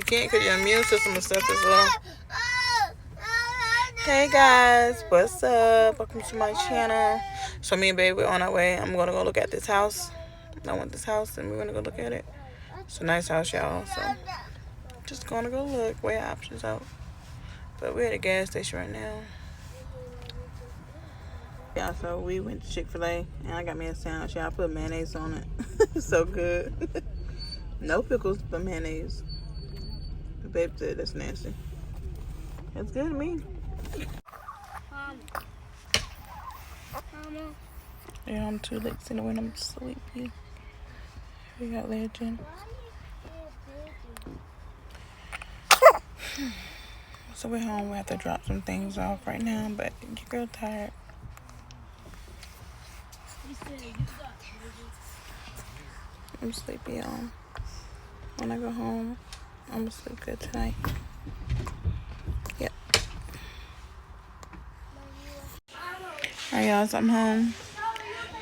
can't because your immune system and stuff is low. Hey guys, what's up? Welcome to my channel. So me and babe, we're on our way. I'm gonna go look at this house. I want this house and we're gonna go look at it. It's a nice house, y'all. So just gonna go look, weigh options out. But we're at a gas station right now. Yeah, so we went to Chick-fil-A and I got me a sandwich. Yeah, I put mayonnaise on it. So good. No pickles, but mayonnaise. The babe said that's nasty. It's good to me. Yeah, I'm too late in the wind. I'm sleepy. We got Legend. So we're home. We have to drop some things off right now, but your girl tired. I'm sleepy, y'all. When I go home, I'm gonna sleep good tonight. Yep. Alright, y'all, so I'm home.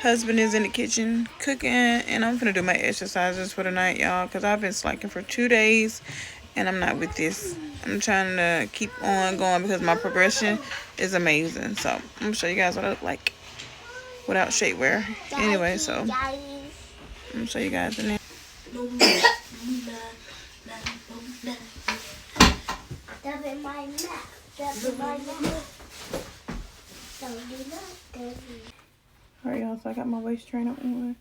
Husband is in the kitchen cooking, and I'm gonna do my exercises for the night, y'all, because I've been slacking for 2 days, and I'm not with this. I'm trying to keep on going because my progression is amazing. So I'm gonna show you guys what I look like without shapewear. Anyway, so I'm gonna show you guys in there. Alright, y'all, so I got my waist trainer on.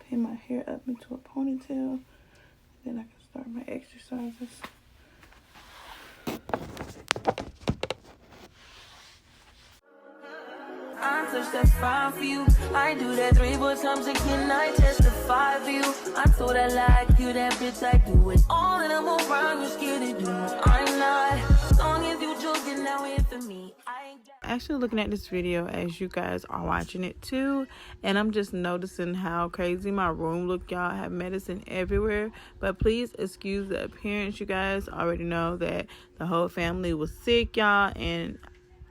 Pin my hair up into a ponytail. Then I can start my exercises. I touch that 5 for you. I do that 3 more times again. I testify for you. I told I like you, that bitch. I do it all, and I'm around. You scared to do. I'm not. As long as you joking now, here for me. Actually looking at this video as you guys are watching it too, and I'm just noticing how crazy my room look, y'all. I have medicine everywhere, but please excuse the appearance. You guys already know that the whole family was sick, y'all, and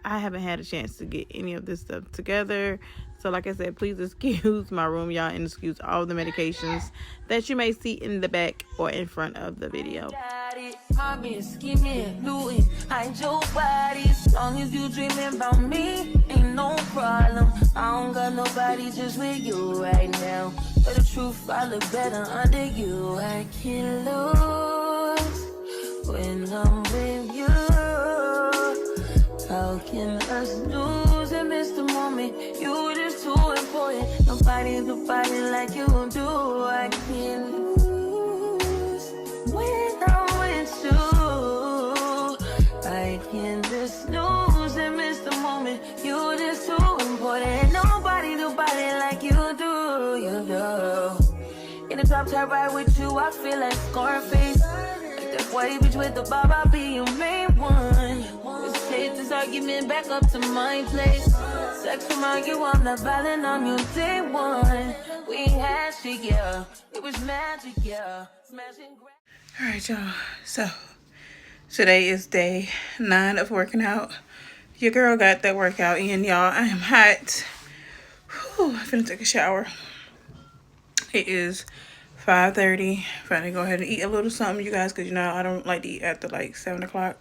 I haven't had a chance to get any of this stuff together. So like I said, please excuse my room, y'all, and excuse all the medications that you may see in the back or in front of the video. Hide your body. As long as you dreaming about me, ain't no problem. I don't got nobody just with you right now. But the truth, I look better under you. I can't lose when I'm with you. How can us lose and miss the moment? You just too important. Nobody's like you do. I can't lose when I'm with you. I can't just lose and miss the moment. You just too important. Nobody like you do. You do. In the top tier ride with you, I feel like Scarface. Like that white bitch with the bob, I'll be your main one. Let's take this argument back up to my place. Sex remind you I'm not violent on you day one. We had shit, yeah. It was magic, yeah. Alright, y'all, so today is day 9 of working out. Your girl got that workout in, y'all. I am hot. Whew, I'm finna take a shower. It is 5:30. Finna go ahead and eat a little something, you guys, because you know I don't like to eat after like 7 o'clock.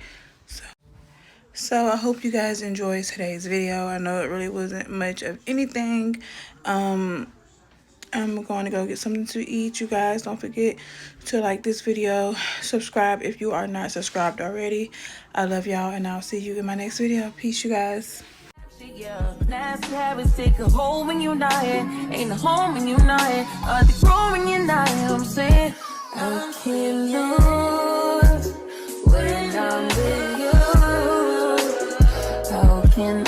So I hope you guys enjoyed today's video. I know it really wasn't much of anything. I'm going to go get something to eat. You guys, don't forget to like this video, subscribe if you are not subscribed already. I love y'all, and I'll see you in my next video. Peace, you guys. Yeah, nasty habits take a hold when you're not here. Ain't a home when you're not here. The grow when you're not here. I'm saying I can't lose when I'm with you. How can